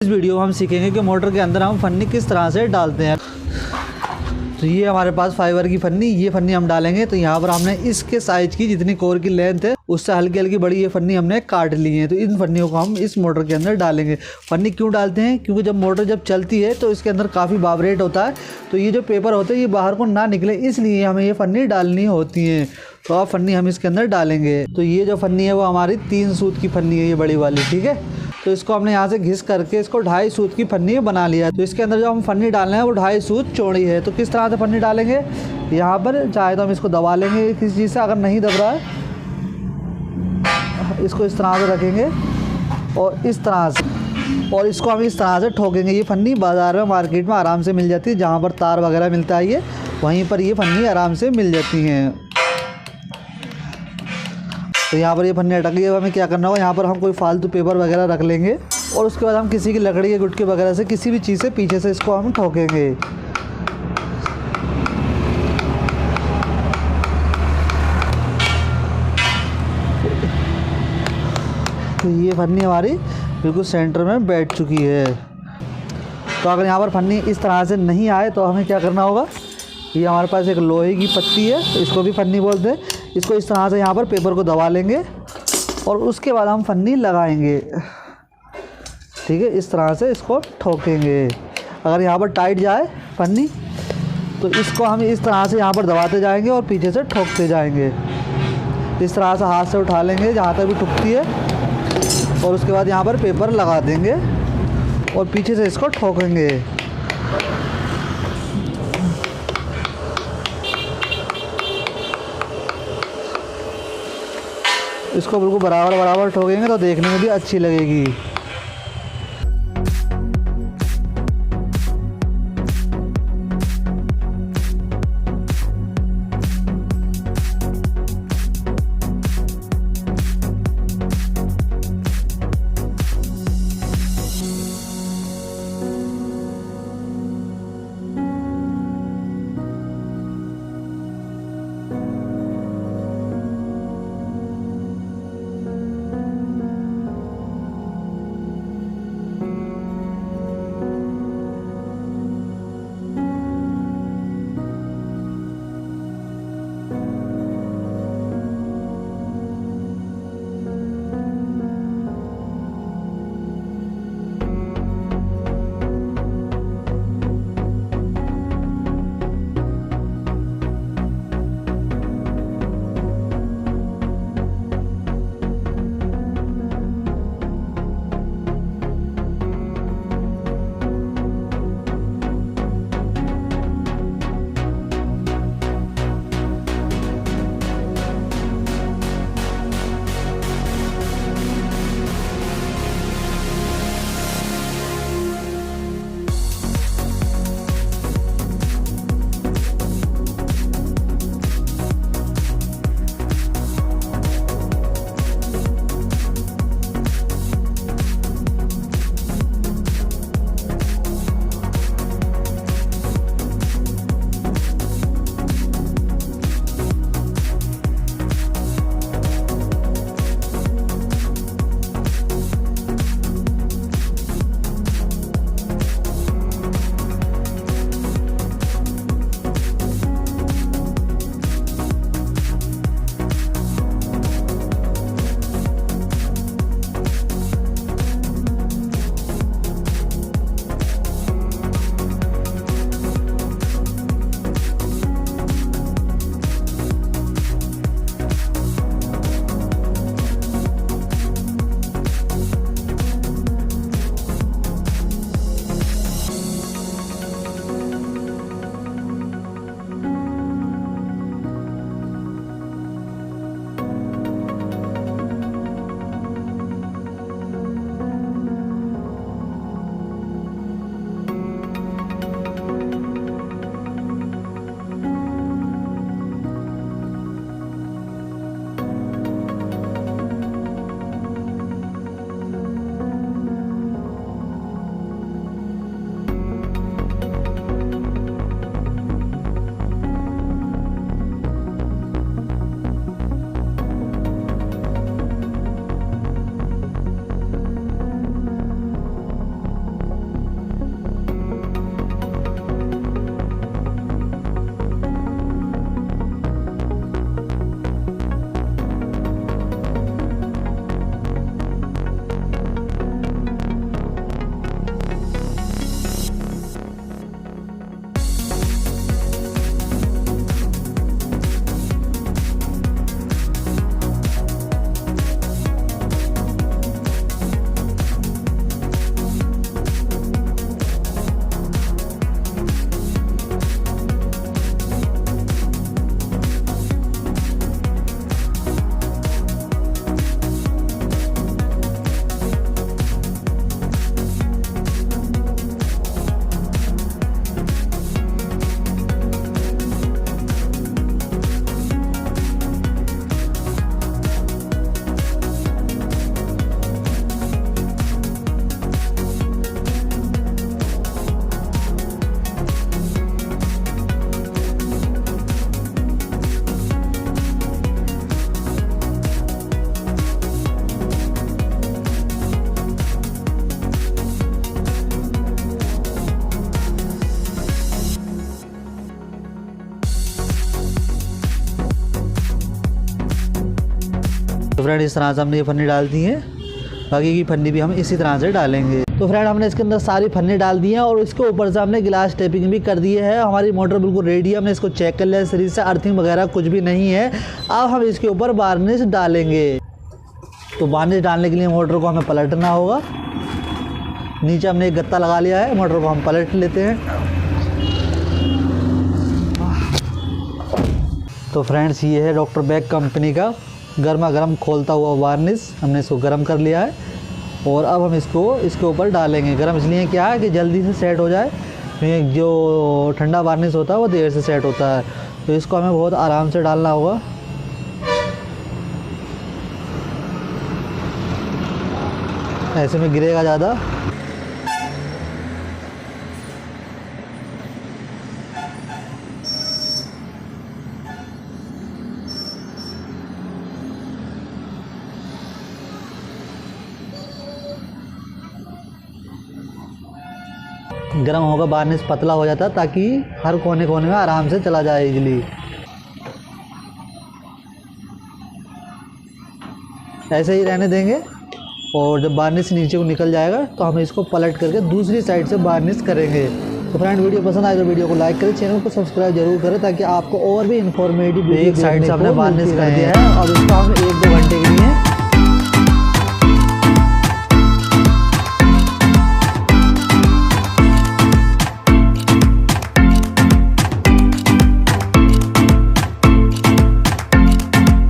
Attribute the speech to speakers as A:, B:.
A: इस वीडियो में हम सीखेंगे कि मोटर के अंदर हम फन्नी किस तरह से डालते हैं। तो ये हमारे पास फाइबर की फन्नी, ये फन्नी हम डालेंगे। तो यहाँ पर हमने इसके साइज की जितनी कोर की लेंथ है उससे हल्की हल्की बड़ी ये फन्नी हमने काट ली है। तो इन फन्नियों को हम इस मोटर के अंदर डालेंगे। फन्नी क्यों डालते हैं? क्योंकि जब मोटर जब चलती है तो इसके अंदर काफ़ी वाइब्रेट होता है, तो ये जो पेपर होते हैं ये बाहर को ना निकले, इसलिए हमें ये फन्नी डालनी होती है। तो अब फन्नी हम इसके अंदर डालेंगे। तो ये जो फन्नी है वो हमारी 3 सूत की फन्नी है, ये बड़ी वाली, ठीक है। तो इसको हमने यहाँ से घिस करके इसको 2.5 सूत की फन्नी बना लिया है। तो इसके अंदर जो हम फन्नी डालना है वो 2.5 सूत चौड़ी है। तो किस तरह से फन्नी डालेंगे? यहाँ पर चाहे तो हम इसको दबा लेंगे किसी चीज़ से, अगर नहीं दब रहा है इसको इस तरह से रखेंगे और इस तरह से, और इसको हम इस तरह से ठोकेंगे। ये फन्नी बाज़ार में मार्केट में आराम से मिल जाती है, जहाँ पर तार वगैरह मिलता है ये वहीं पर ये फन्नी आराम से मिल जाती हैं। तो यहाँ पर ये फन्नी अटक गई। अब हमें क्या करना होगा, यहाँ पर हम कोई फालतू पेपर वगैरह रख लेंगे और उसके बाद हम किसी की लकड़ी के गुटके वगैरह से किसी भी चीज़ से पीछे से इसको हम ठोकेंगे। तो ये फन्नी हमारी बिल्कुल सेंटर में बैठ चुकी है। तो अगर यहाँ पर फन्नी इस तरह से नहीं आए तो हमें क्या करना होगा, ये हमारे पास एक लोहे की पत्ती है, इसको भी फन्नी बोलते हैं। इसको इस तरह से यहाँ पर पेपर को दबा लेंगे और उसके बाद हम फन्नी लगाएंगे, ठीक है। इस तरह से इसको ठोकेंगे। अगर यहाँ पर टाइट जाए फन्नी तो इसको हम इस तरह से यहाँ पर दबाते जाएंगे और पीछे से ठोकते जाएंगे। इस तरह से हाथ से उठा लेंगे जहाँ तक भी ठुकती है और उसके बाद यहाँ पर पेपर लगा देंगे और पीछे से इसको ठोकेंगे। इसको बिल्कुल बराबर बराबर ठोकेंगे तो देखने में भी अच्छी लगेगी। फ्रेंड इस तरह से हमने ये फन्नी डाल दी है, बाकी की फन्नी भी हम इसी तरह से डालेंगे। तो फ्रेंड हमने इसके अंदर सारी फन्नी डाल दी हैं और इसके ऊपर से हमने गिलास टेपिंग भी कर दी है। हमारी मोटर बिल्कुल रेडी है, हमने इसको चेक कर लिया शरीर से, अर्थिंग वगैरह कुछ भी नहीं है। अब हम इसके ऊपर वार्निश डालेंगे। तो वार्निश डालने के लिए मोटर को हमें पलटना होगा। नीचे हमने एक गत्ता लगा लिया है, मोटर को हम पलट लेते हैं। तो फ्रेंड्स ये है डॉक्टर बैग कंपनी का गर्मा गर्म खोलता हुआ वार्निश, हमने इसको गर्म कर लिया है और अब हम इसको इसके ऊपर डालेंगे। गर्म इसलिए क्या है कि जल्दी से सेट हो जाए, क्योंकि जो ठंडा वार्निश होता है वो देर से सेट होता है। तो इसको हमें बहुत आराम से डालना होगा। ऐसे में गिरेगा ज़्यादा। गर्म होगा वार्निश पतला हो जाता है ताकि हर कोने कोने में आराम से चला जाए इजीली। ऐसे ही रहने देंगे और जब वार्निश नीचे को निकल जाएगा तो हम इसको पलट करके दूसरी साइड से वार्निश करेंगे। तो फ्रेंड वीडियो पसंद आए तो वीडियो को लाइक करें, चैनल को सब्सक्राइब जरूर करें ताकि आपको और भी इन्फॉर्मेटिव। एक साइड से हमने वार्निश कर दिया है और इसको हम 1-2 घंटे के लिए